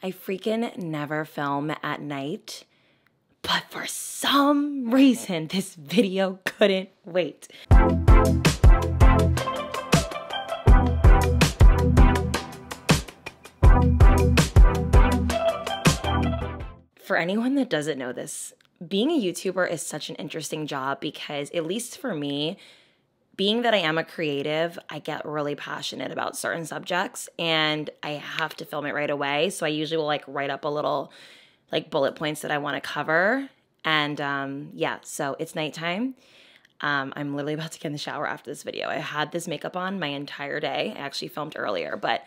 I freaking never film at night, but for some reason, this video couldn't wait. For anyone that doesn't know this, being a YouTuber is such an interesting job because, at least for me, being that I am a creative, I get really passionate about certain subjects and I have to film it right away. So I usually will write up a little bullet points that I want to cover. And yeah, so it's nighttime. I'm literally about to get in the shower after this video. I had this makeup on my entire day. I actually filmed earlier, but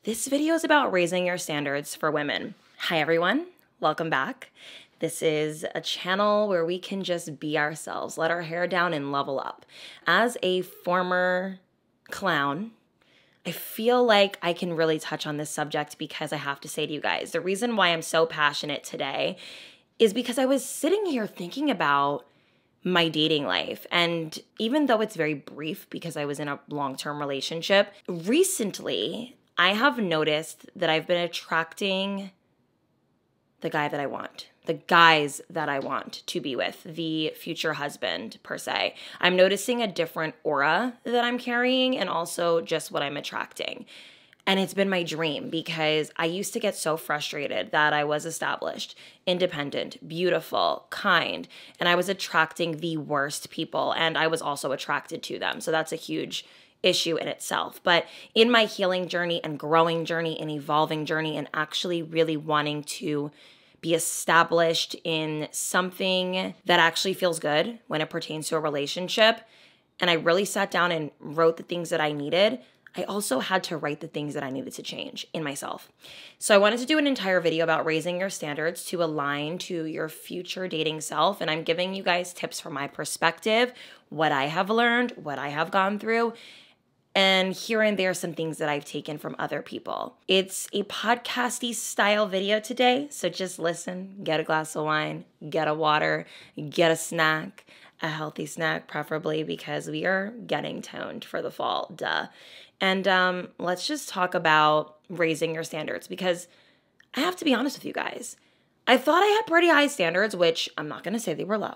this video is about raising your standards for women. Hi everyone, welcome back. This is a channel where we can just be ourselves, let our hair down and level up. As a former clown, I feel like I can really touch on this subject because I have to say to you guys, the reason why I'm so passionate today is because I was sitting here thinking about my dating life. And even though it's very brief because I was in a long-term relationship, recently I have noticed that I've been attracting the guy that I want. The guys that I want to be with, the future husband per se. I'm noticing a different aura that I'm carrying and also just what I'm attracting. And it's been my dream because I used to get so frustrated that I was established, independent, beautiful, kind, and I was attracting the worst people and I was also attracted to them. So that's a huge issue in itself. But in my healing journey and growing journey and evolving journey and actually really wanting to be established in something that actually feels good when it pertains to a relationship. And I really sat down and wrote the things that I needed. I also had to write the things that I needed to change in myself. So I wanted to do an entire video about raising your standards to align to your future dating self. And I'm giving you guys tips from my perspective, what I have learned, what I have gone through, and here and there some things that I've taken from other people. It's a podcasty style video today, so just listen, get a glass of wine, get a water, get a snack, a healthy snack preferably because we are getting toned for the fall, duh. And let's just talk about raising your standards because I have to be honest with you guys. I thought I had pretty high standards, which I'm not gonna say they were low,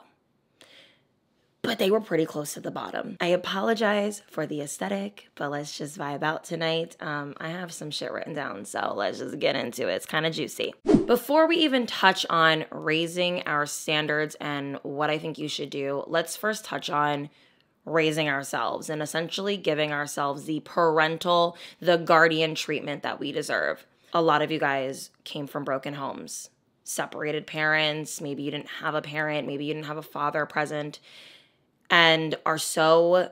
but they were pretty close to the bottom. I apologize for the aesthetic, but let's just vibe out tonight. I have some shit written down, so let's just get into it. It's kind of juicy. Before we even touch on raising our standards and what I think you should do, let's first touch on raising ourselves and essentially giving ourselves the parental, the guardian treatment that we deserve. A lot of you guys came from broken homes, separated parents, maybe you didn't have a parent, maybe you didn't have a father present, and are so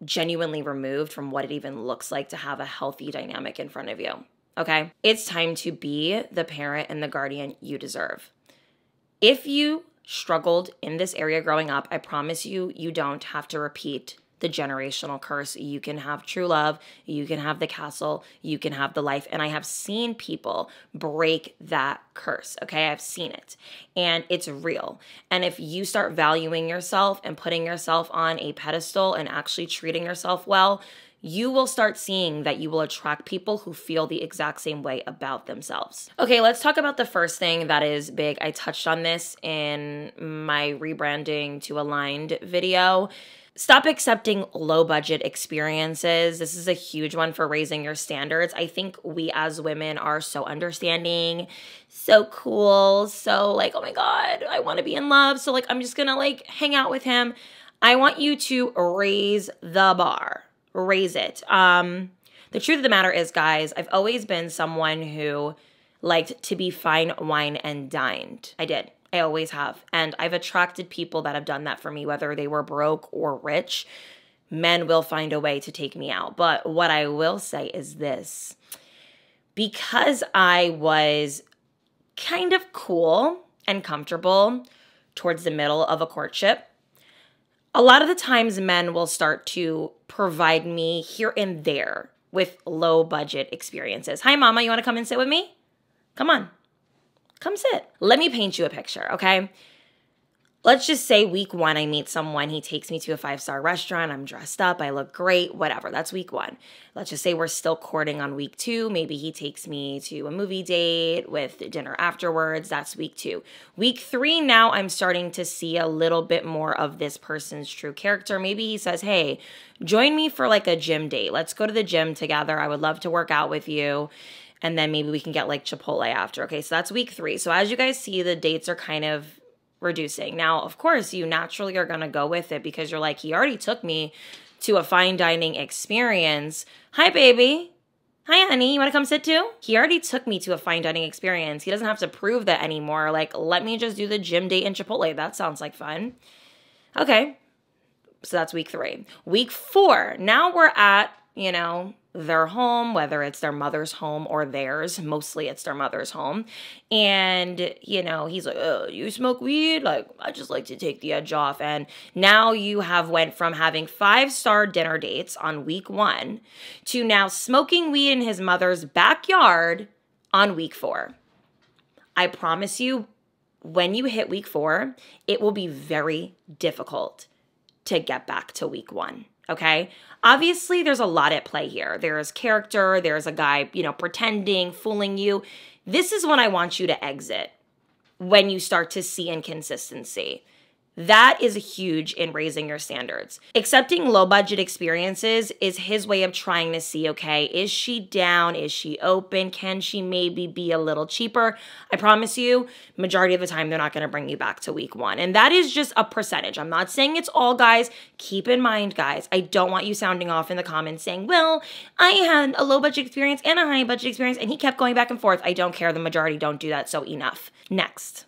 genuinely removed from what it even looks like to have a healthy dynamic in front of you, okay? It's time to be the parent and the guardian you deserve. If you struggled in this area growing up, I promise you, you don't have to repeat the generational curse. You can have true love, you can have the castle, you can have the life. And I have seen people break that curse, okay? I've seen it and it's real. And if you start valuing yourself and putting yourself on a pedestal and actually treating yourself well, you will start seeing that you will attract people who feel the exact same way about themselves. Okay, let's talk about the first thing that is big. I touched on this in my rebranding to aligned video. Stop accepting low budget experiences. This is a huge one for raising your standards. I think we as women are so understanding, so cool, so oh my God, I want to be in love. So I'm just gonna hang out with him. I want you to raise the bar, raise it. The truth of the matter is, guys, I've always been someone who liked to be fine, wine, and dined. I did. I always have. And I've attracted people that have done that for me, whether they were broke or rich. Men will find a way to take me out. But what I will say is this. Because I was kind of cool and comfortable towards the middle of a courtship, a lot of the times men will start to provide me here and there with low budget experiences. Hi, mama, you want to come and sit with me? Come on. Come sit. Let me paint you a picture, okay? let's just say week 1, I meet someone, he takes me to a 5-star restaurant, I'm dressed up, I look great, whatever, that's week 1. Let's just say we're still courting on week 2, maybe he takes me to a movie date with dinner afterwards, that's week 2. Week 3, now I'm starting to see a little bit more of this person's true character. Maybe he says, hey, join me for like a gym date. Let's go to the gym together. I would love to work out with you. And then maybe we can get like Chipotle after. Okay, so that's week 3. So as you guys see, the dates are kind of reducing. Now, of course, you naturally are going to go with it because you're like, he already took me to a fine dining experience. Hi, baby. Hi, honey. You want to come sit too? He already took me to a fine dining experience. He doesn't have to prove that anymore. Like, let me just do the gym date and Chipotle. That sounds like fun. Okay. So that's week 3. Week 4. Now we're at, their home, whether it's their mother's home or theirs. Mostly it's their mother's home. And, he's like, oh, you smoke weed? Like, I just like to take the edge off. And now you have went from having 5-star dinner dates on week 1 to now smoking weed in his mother's backyard on week 4. I promise you, when you hit week 4, it will be very difficult to get back to week 1. Okay? Obviously, there's a lot at play here. There's character, there's a guy, pretending, fooling you. This is when I want you to exit, when you start to see inconsistency. That is huge in raising your standards. Accepting low budget experiences is his way of trying to see, okay, is she down? Is she open? Can she maybe be a little cheaper? I promise you, majority of the time, they're not going to bring you back to week 1. And that is just a percentage. I'm not saying it's all guys. Keep in mind, guys, I don't want you sounding off in the comments saying, well, I had a low budget experience and a high budget experience and he kept going back and forth. I don't care. The majority don't do that. So enough. Next.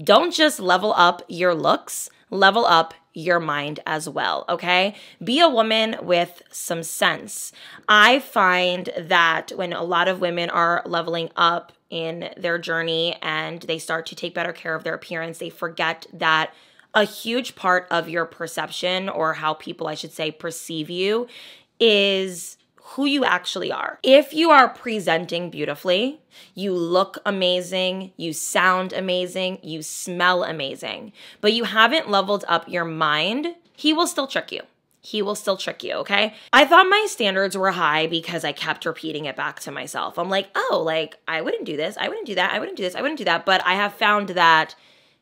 Don't just level up your looks, level up your mind as well, okay? Be a woman with some sense. I find that when a lot of women are leveling up in their journey and they start to take better care of their appearance, they forget that a huge part of your perception, or how people, I should say, perceive you, is who you actually are. If you are presenting beautifully, you look amazing, you sound amazing, you smell amazing, but you haven't leveled up your mind, he will still trick you. He will still trick you, okay? I thought my standards were high because I kept repeating it back to myself. I'm like, oh, like, I wouldn't do this, I wouldn't do that, I wouldn't do this, I wouldn't do that. But I have found that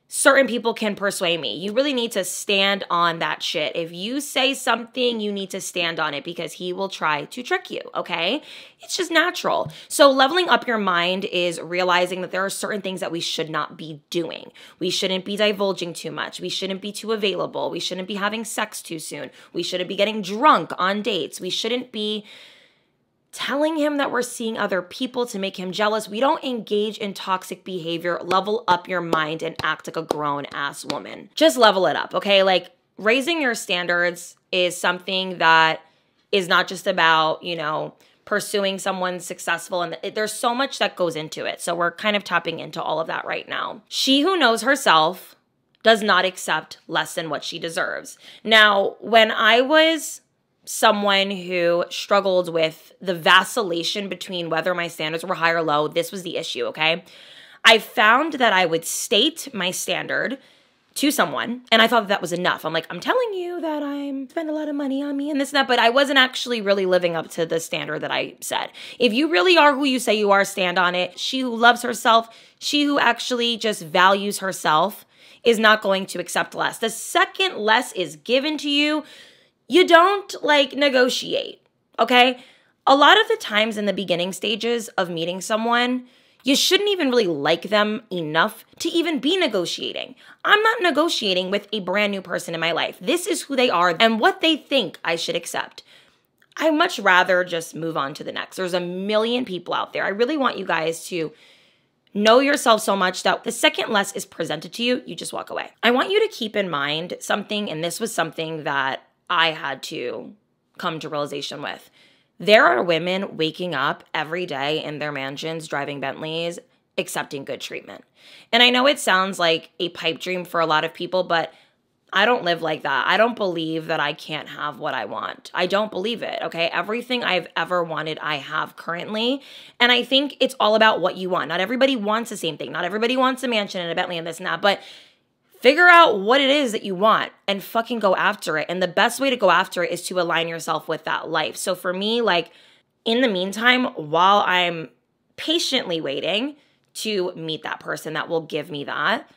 certain people can persuade me. You really need to stand on that shit. If you say something, you need to stand on it because he will try to trick you, okay? It's just natural. So leveling up your mind is realizing that there are certain things that we should not be doing. We shouldn't be divulging too much. We shouldn't be too available. We shouldn't be having sex too soon. We shouldn't be getting drunk on dates. We shouldn't be telling him that we're seeing other people to make him jealous. We don't engage in toxic behavior. Level up your mind and act like a grown-ass woman. Just level it up, okay? Like, raising your standards is something that is not just about, pursuing someone successful. And there's so much that goes into it. So we're kind of tapping into all of that right now. She who knows herself does not accept less than what she deserves. Now, when I was someone who struggled with the vacillation between whether my standards were high or low, this was the issue, okay? I found that I would state my standard to someone, and I thought that was enough. I'm like, I'm telling you that I'm spend a lot of money on me and this and that, but I wasn't actually really living up to the standard that I set. If you really are who you say you are, stand on it. She who loves herself, she who actually just values herself is not going to accept less. The second less is given to you, you don't negotiate, okay? A lot of the times in the beginning stages of meeting someone, you shouldn't even really like them enough to even be negotiating. I'm not negotiating with a brand new person in my life. This is who they are and what they think I should accept. I'd much rather just move on to the next. There's a million people out there. I really want you guys to know yourself so much that the second less is presented to you, you just walk away. I want you to keep in mind something, and this was something that I had to come to realization with. There are women waking up every day in their mansions, driving Bentleys, accepting good treatment. And I know it sounds like a pipe dream for a lot of people, but I don't live like that. I don't believe that I can't have what I want. I don't believe it, okay? Everything I've ever wanted, I have currently. And I think it's all about what you want. Not everybody wants the same thing. Not everybody wants a mansion and a Bentley and this and that, but Figure out what it is that you want and fucking go after it. And the best way to go after it is to align yourself with that life. So for me, like in the meantime, while I'm patiently waiting to meet that person that will give me that,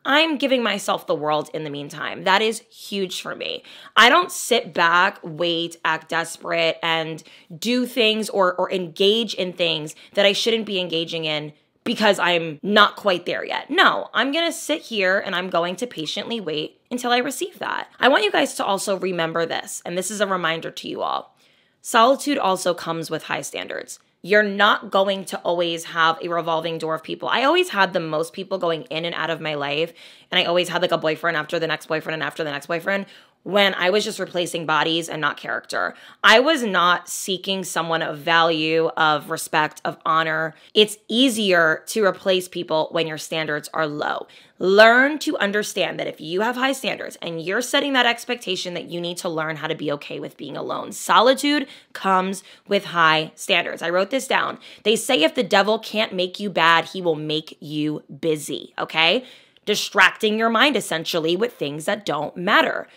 I'm giving myself the world in the meantime. That is huge for me. I don't sit back, wait, act desperate, and do things or engage in things that I shouldn't be engaging in because I'm not quite there yet. No, I'm gonna sit here and I'm going to patiently wait until I receive that. I want you guys to also remember this, and this is a reminder to you all. Solitude also comes with high standards. You're not going to always have a revolving door of people. I always had the most people going in and out of my life, and I always had like a boyfriend after the next boyfriend and after the next boyfriend when I was just replacing bodies and not character. I was not seeking someone of value, of respect, of honor. It's easier to replace people when your standards are low. Learn to understand that if you have high standards and you're setting that expectation that you need to learn how to be okay with being alone. Solitude comes with high standards. I wrote this down. They say if the devil can't make you bad, he will make you busy, okay? Distracting your mind essentially with things that don't matter.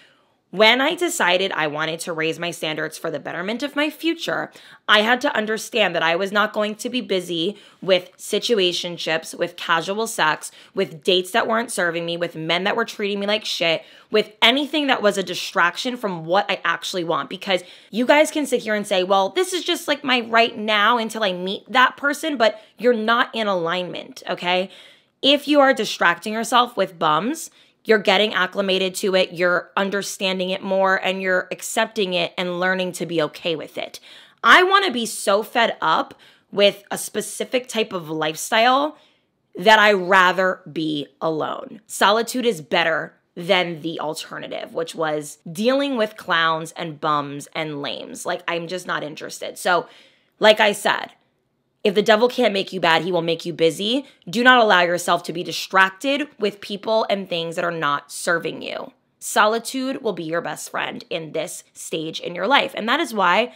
When I decided I wanted to raise my standards for the betterment of my future, I had to understand that I was not going to be busy with situationships, with casual sex, with dates that weren't serving me, with men that were treating me like shit, with anything that was a distraction from what I actually want. Because you guys can sit here and say, well, this is just like my right now until I meet that person, but you're not in alignment, okay? If you are distracting yourself with bums, you're getting acclimated to it, you're understanding it more, and you're accepting it and learning to be okay with it. I want to be so fed up with a specific type of lifestyle that I rather be alone. Solitude is better than the alternative, which was dealing with clowns and bums and lames. Like, I'm just not interested. So, like I said, if the devil can't make you bad, he will make you busy. Do not allow yourself to be distracted with people and things that are not serving you. Solitude will be your best friend in this stage in your life. And that is why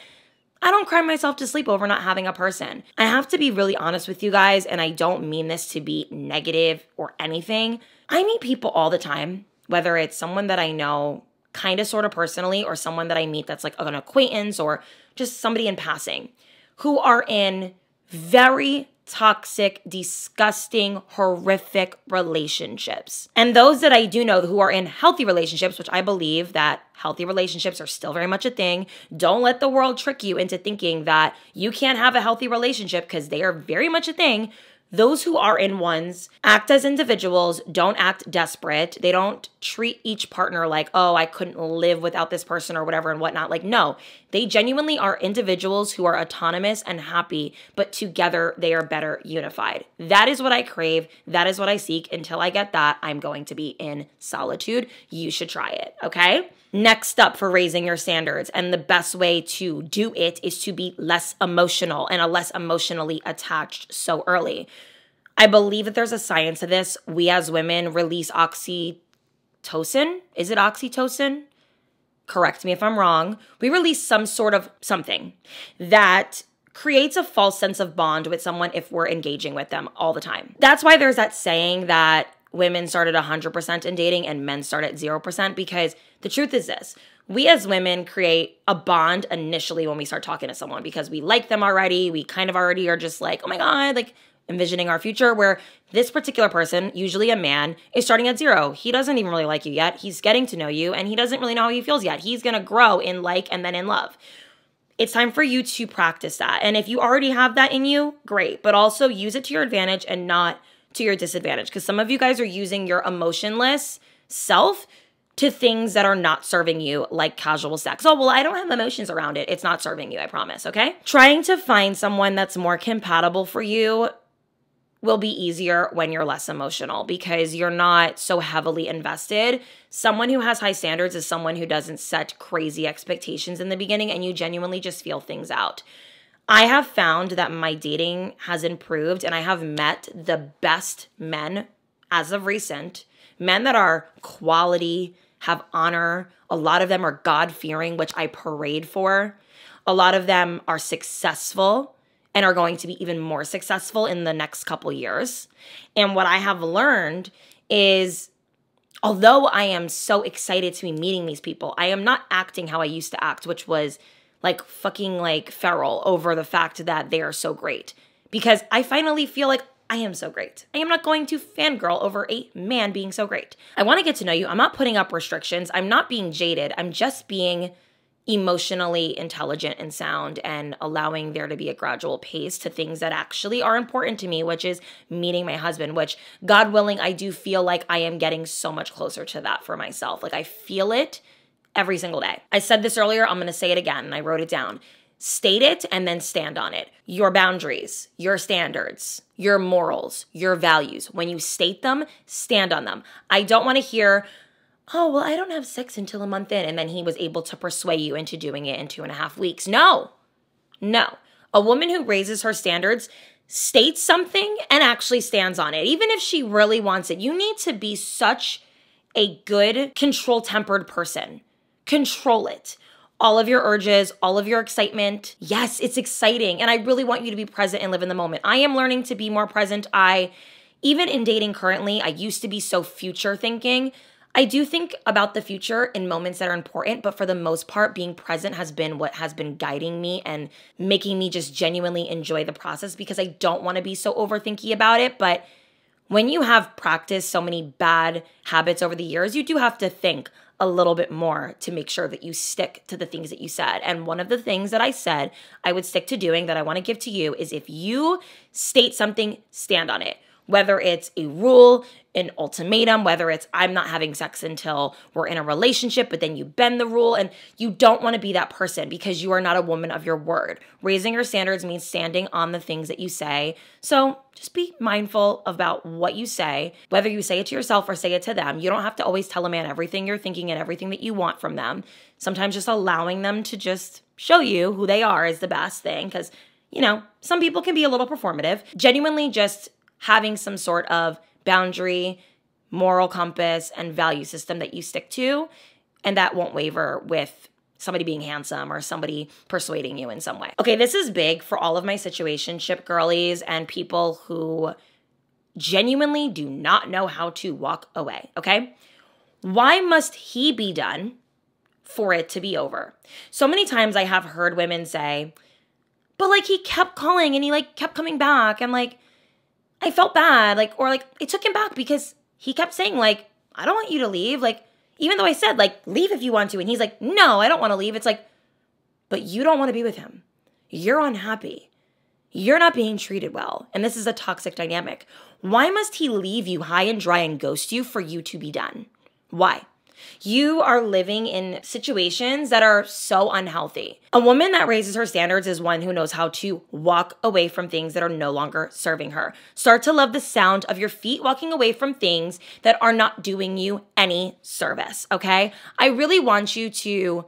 I don't cry myself to sleep over not having a person. I have to be really honest with you guys, and I don't mean this to be negative or anything. I meet people all the time, whether it's someone that I know kind of sort of personally or someone that I meet that's like an acquaintance or just somebody in passing who are in very toxic, disgusting, horrific relationships. And those that I do know who are in healthy relationships, which I believe that healthy relationships are still very much a thing. Don't let the world trick you into thinking that you can't have a healthy relationship because they are very much a thing. Those who are in ones act as individuals, don't act desperate. They don't treat each partner like, oh, I couldn't live without this person or whatever and whatnot. Like, no, they genuinely are individuals who are autonomous and happy, but together they are better unified. That is what I crave. That is what I seek. Until I get that, I'm going to be in solitude. You should try it, okay? Next up for raising your standards, and the best way to do it is to be less emotional and a less emotionally attached so early. I believe that there's a science to this. We as women release oxytocin. Is it oxytocin? Correct me if I'm wrong. We release some sort of something that creates a false sense of bond with someone if we're engaging with them all the time. That's why there's that saying that women start at 100% in dating and men start at 0%, because the truth is this. We as women create a bond initially when we start talking to someone because we like them already. We kind of already are just like, oh my God, like envisioning our future, where this particular person, usually a man, is starting at 0. He doesn't even really like you yet. He's getting to know you and he doesn't really know how he feels yet. He's going to grow in like and then in love. It's time for you to practice that. And if you already have that in you, great. But also use it to your advantage and not to your disadvantage, because some of you guys are using your emotionless self to things that are not serving you, like casual sex. Oh, well, I don't have emotions around it. It's not serving you, I promise, okay? Trying to find someone that's more compatible for you will be easier when you're less emotional because you're not so heavily invested. Someone who has high standards is someone who doesn't set crazy expectations in the beginning and you genuinely just feel things out. I have found that my dating has improved and I have met the best men as of recent, men that are quality, have honor. A lot of them are God-fearing, which I parade for. A lot of them are successful and are going to be even more successful in the next couple years. And what I have learned is Although I am so excited to be meeting these people, I am not acting how I used to act, which was like fucking like feral over the fact that they are so great. Because I finally feel like I am so great. I am not going to fangirl over a man being so great. I want to get to know you. I'm not putting up restrictions. I'm not being jaded. I'm just being emotionally intelligent and sound and allowing there to be a gradual pace to things that actually are important to me, which is meeting my husband, which God willing, I do feel like I am getting so much closer to that for myself. Like I feel it every single day. I said this earlier, I'm going to say it again, and I wrote it down. State it and then stand on it. Your boundaries, your standards, your morals, your values. When you state them, stand on them. I don't want to hear, oh, well, I don't have sex until a month in, and then he was able to persuade you into doing it in 2.5 weeks. No. A woman who raises her standards states something and actually stands on it, even if she really wants it. You need to be such a good, control-tempered person. Control it. All of your urges, all of your excitement. Yes, it's exciting, and I really want you to be present and live in the moment. I am learning to be more present. Even in dating currently, I used to be so future thinking. I do think about the future in moments that are important, but for the most part, being present has been what has been guiding me and making me just genuinely enjoy the process because I don't want to be so overthinky about it. But when you have practiced so many bad habits over the years, you do have to think a little bit more to make sure that you stick to the things that you said. And one of the things that I said I would stick to doing that I want to give to you is if you state something, stand on it. Whether it's a rule, an ultimatum, whether it's I'm not having sex until we're in a relationship, but then you bend the rule, and you don't want to be that person because you are not a woman of your word. Raising your standards means standing on the things that you say. So just be mindful about what you say, whether you say it to yourself or say it to them. You don't have to always tell a man everything you're thinking and everything that you want from them. Sometimes just allowing them to just show you who they are is the best thing because, some people can be a little performative. Genuinely just having some sort of boundary, moral compass, and value system that you stick to, and that won't waver with somebody being handsome or somebody persuading you in some way. Okay, this is big for all of my situationship girlies and people who genuinely do not know how to walk away, okay? Why must he be done for it to be over? So many times I have heard women say, but he kept calling and he kept coming back and I felt bad, or I took him back because he kept saying, I don't want you to leave. Even though I said, leave if you want to. And he's like, no, I don't want to leave. It's but you don't want to be with him. You're unhappy. You're not being treated well. And this is a toxic dynamic. Why must he leave you high and dry and ghost you for you to be done? Why? You are living in situations that are so unhealthy. A woman that raises her standards is one who knows how to walk away from things that are no longer serving her. Start to love the sound of your feet walking away from things that are not doing you any service, okay? I really want you to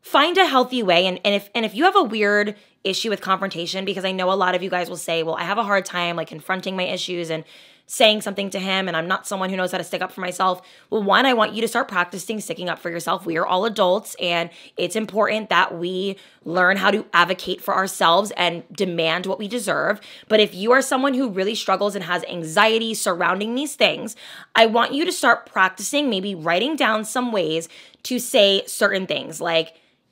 find a healthy way. And if you have a weird issue with confrontation, because I know a lot of you guys will say, well, I have a hard time confronting my issues and saying something to him, and I'm not someone who knows how to stick up for myself. Well, one, I want you to start practicing sticking up for yourself. We are all adults, and it's important that we learn how to advocate for ourselves and demand what we deserve. But if you are someone who really struggles and has anxiety surrounding these things, I want you to start practicing maybe writing down some ways to say certain things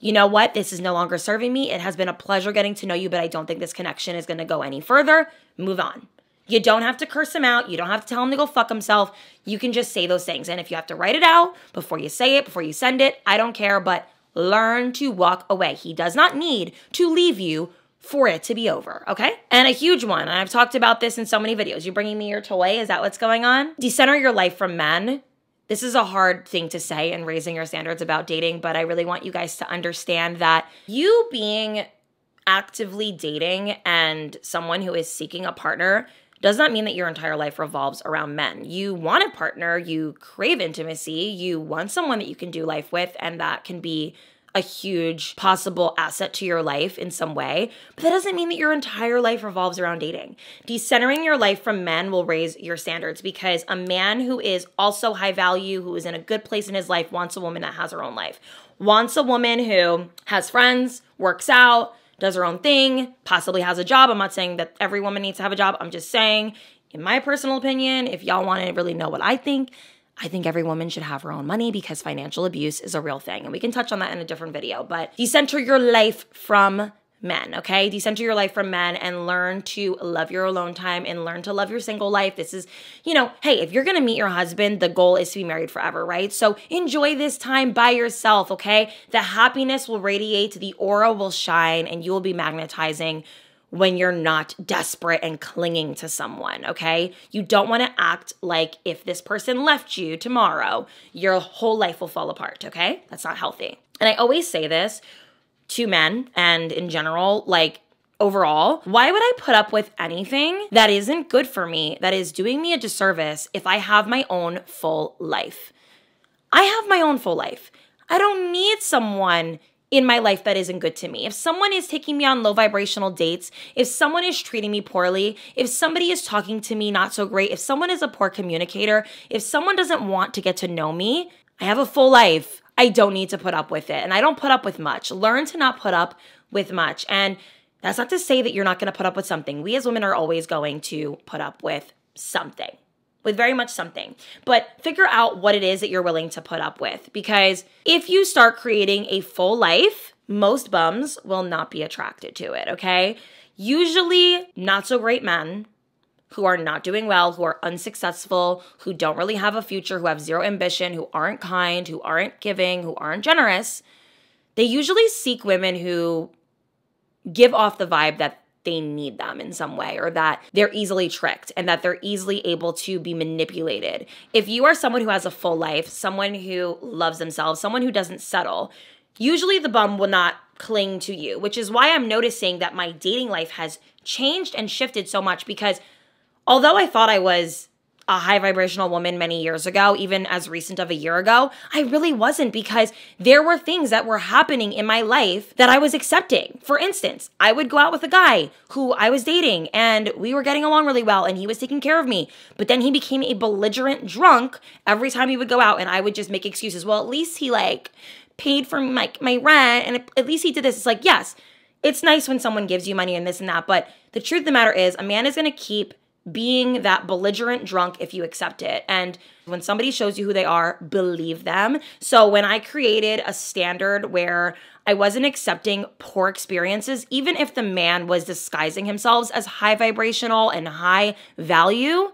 you know what? This is no longer serving me. It has been a pleasure getting to know you, but I don't think this connection is going to go any further. Move on. You don't have to curse him out. You don't have to tell him to go fuck himself. You can just say those things. And if you have to write it out before you say it, before you send it, I don't care, but learn to walk away. He does not need to leave you for it to be over, okay? And a huge one, and I've talked about this in so many videos. You bringing me your toy? Is that what's going on? Decenter your life from men. This is a hard thing to say in raising your standards about dating, but I really want you guys to understand that you being actively dating and someone who is seeking a partner does not mean that your entire life revolves around men. You want a partner, you crave intimacy, you want someone that you can do life with, and that can be a huge possible asset to your life in some way. But that doesn't mean that your entire life revolves around dating. Decentering your life from men will raise your standards because a man who is also high value, who is in a good place in his life, wants a woman that has her own life. Wants a woman who has friends, works out, does her own thing, possibly has a job. I'm not saying that every woman needs to have a job. I'm just saying, in my personal opinion, if y'all want to really know what I think, I think every woman should have her own money because financial abuse is a real thing. And we can touch on that in a different video. But decenter your life from men, okay? Decenter your life from men and learn to love your alone time and learn to love your single life. This is, hey, if you're gonna meet your husband, the goal is to be married forever, right? So enjoy this time by yourself, okay? The happiness will radiate, the aura will shine, and you will be magnetizing when you're not desperate and clinging to someone, okay? You don't wanna act like if this person left you tomorrow, your whole life will fall apart, okay? That's not healthy. And I always say this to men and in general, like overall, why would I put up with anything that isn't good for me, that is doing me a disservice if I have my own full life? I have my own full life. I don't need someone in my life that isn't good to me. If someone is taking me on low vibrational dates, if someone is treating me poorly, if somebody is talking to me not so great, if someone is a poor communicator, if someone doesn't want to get to know me, I have a full life. I don't need to put up with it. And I don't put up with much. Learn to not put up with much. And that's not to say that you're not going to put up with something. We as women are always going to put up with something, with very much something. But figure out what it is that you're willing to put up with. Because if you start creating a full life, most bums will not be attracted to it, okay? Usually not so great men who are not doing well, who are unsuccessful, who don't really have a future, who have zero ambition, who aren't kind, who aren't giving, who aren't generous, they usually seek women who give off the vibe that they need them in some way, or that they're easily tricked and that they're easily able to be manipulated. If you are someone who has a full life, someone who loves themselves, someone who doesn't settle, usually the bum will not cling to you, which is why I'm noticing that my dating life has changed and shifted so much, because although I thought I was a high vibrational woman many years ago, even as recent of a year ago, I really wasn't, because there were things that were happening in my life that I was accepting. For instance, I would go out with a guy who I was dating and we were getting along really well and he was taking care of me. But then he became a belligerent drunk every time he would go out, and I would just make excuses. Well, at least he paid for my rent, and at least he did this. It's like, yes, it's nice when someone gives you money and this and that, but the truth of the matter is a man is going to keep being that belligerent drunk if you accept it. And when somebody shows you who they are, believe them. So when I created a standard where I wasn't accepting poor experiences, even if the man was disguising himself as high vibrational and high value,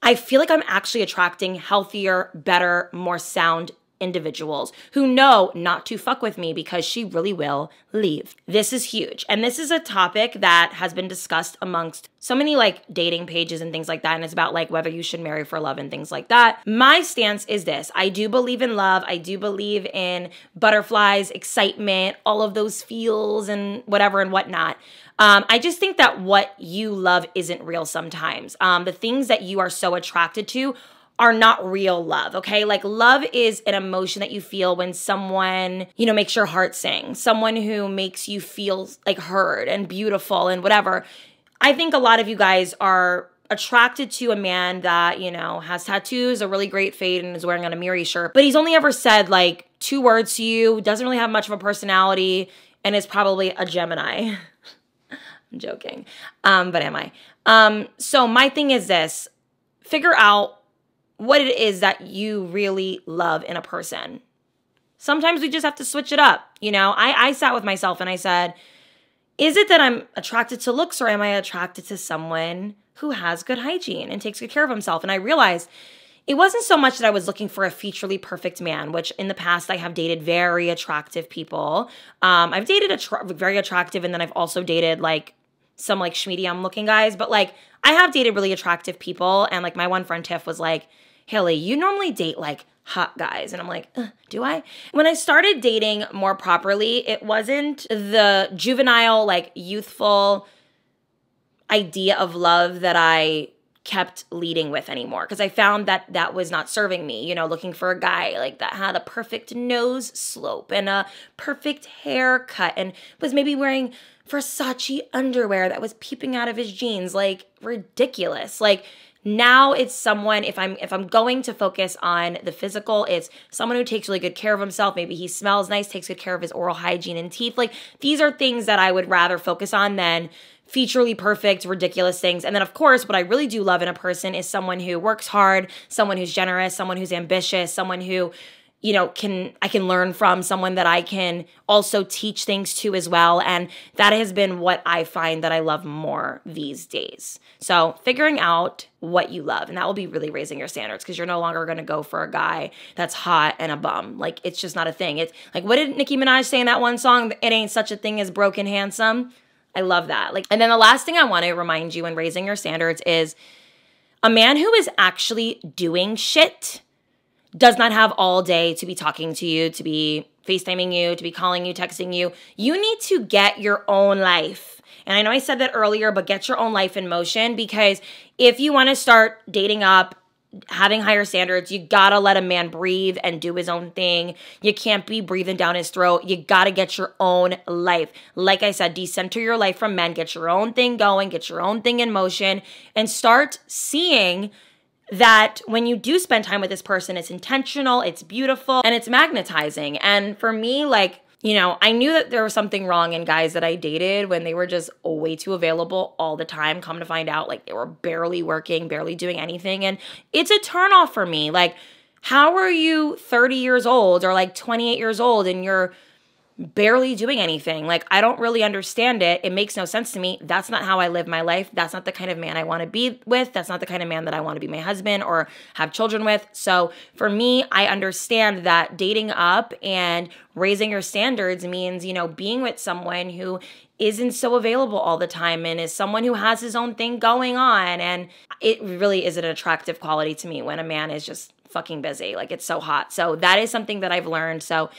I feel like I'm actually attracting healthier, better, more sound individuals who know not to fuck with me, because she really will leave. This is huge. And this is a topic that has been discussed amongst so many dating pages and things like that. And it's about whether you should marry for love and things like that. My stance is this. I do believe in love. I do believe in butterflies, excitement, all of those feels and whatever and whatnot. I just think that what you love isn't real sometimes. The things that you are so attracted to are not real love, okay? Love is an emotion that you feel when someone, makes your heart sing, someone who makes you feel heard and beautiful and whatever. I think a lot of you guys are attracted to a man that, has tattoos, a really great fade, and is wearing an Amiri shirt, but he's only ever said 2 words to you, doesn't really have much of a personality, and is probably a Gemini. I'm joking, but am I? So my thing is this: figure out what it is that you really love in a person. Sometimes we just have to switch it up. I sat with myself and I said, is it that I'm attracted to looks, or am I attracted to someone who has good hygiene and takes good care of himself? And I realized it wasn't so much that I was looking for a featurely perfect man, which in the past I have dated very attractive people. I've dated very attractive, and then I've also dated some schmedium looking guys, but I have dated really attractive people. And my one friend Tiff was like, Haley, you normally date hot guys. And I'm like, do I? When I started dating more properly, it wasn't the juvenile, youthful idea of love that I kept leading with anymore, because I found that that was not serving me, looking for a guy that had a perfect nose slope and a perfect haircut and was maybe wearing Versace underwear that was peeping out of his jeans, ridiculous. Now it's someone, if I'm going to focus on the physical, it's someone who takes really good care of himself. Maybe he smells nice, takes good care of his oral hygiene and teeth. Like, these are things that I would rather focus on than featurely perfect, ridiculous things. And then, of course, what I really do love in a person is someone who works hard, someone who's generous, someone who's ambitious, someone who, you know, I can learn from, someone that I can also teach things to as well. And that has been what I find that I love more these days. So figuring out what you love, and that will be really raising your standards, because you're no longer going to go for a guy that's hot and a bum. Like, it's just not a thing. It's like, what did Nicki Minaj say in that one song? It ain't such a thing as broken handsome. I love that. Like, and then the last thing I want to remind you when raising your standards is a man who is actually doing shit does not have all day to be talking to you, to be FaceTiming you, to be calling you, texting you. You need to get your own life. And I know I said that earlier, but get your own life in motion, because if you want to start dating up, having higher standards, you gotta let a man breathe and do his own thing. You can't be breathing down his throat. You gotta get your own life. Like I said, decenter your life from men. Get your own thing going. Get your own thing in motion. And start seeing that when you do spend time with this person, it's intentional, it's beautiful, and it's magnetizing. And for me, like, you know, I knew that there was something wrong in guys that I dated when they were just way too available all the time. Come to find out, like, they were barely working, barely doing anything. And it's a turnoff for me. Like, how are you 30 years old or like 28 years old and you're barely doing anything? Like, I don't really understand it. It makes no sense to me. That's not how I live my life. That's not the kind of man I want to be with. That's not the kind of man that I want to be my husband or have children with. So for me, I understand that dating up and raising your standards means, you know, being with someone who isn't so available all the time and is someone who has his own thing going on. And it really is an attractive quality to me when a man is just fucking busy. Like, it's so hot. So that is something that I've learned. So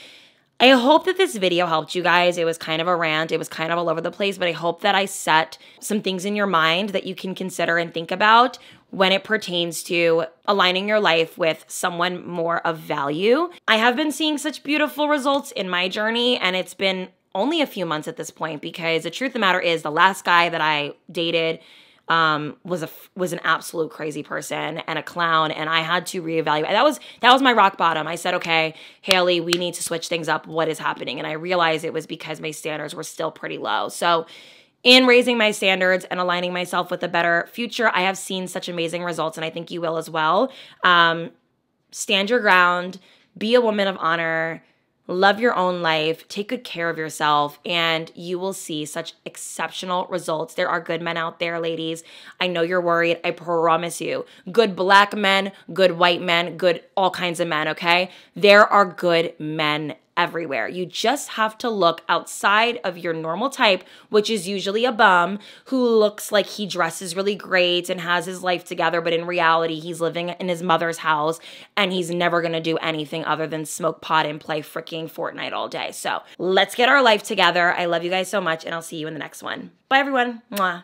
I hope that this video helped you guys. It was kind of a rant. It was kind of all over the place, but I hope that I set some things in your mind that you can consider and think about when it pertains to aligning your life with someone more of value. I have been seeing such beautiful results in my journey, and it's been only a few months at this point, because the truth of the matter is the last guy that I dated was an absolute crazy person and a clown, and I had to reevaluate. That was my rock bottom. I said, okay, Haley, we need to switch things up. What is happening? And I realized it was because my standards were still pretty low. So in raising my standards and aligning myself with a better future, I have seen such amazing results, and I think you will as well. Stand your ground, be a woman of honor, love your own life, take good care of yourself, and you will see such exceptional results. There are good men out there, ladies. I know you're worried. I promise you. Good black men, good white men, good all kinds of men, okay? There are good men everywhere. You just have to look outside of your normal type, which is usually a bum who looks like he dresses really great and has his life together, but in reality, he's living in his mother's house and he's never gonna do anything other than smoke pot and play freaking Fortnite all day. So let's get our life together. I love you guys so much, and I'll see you in the next one. Bye, everyone. Mwah.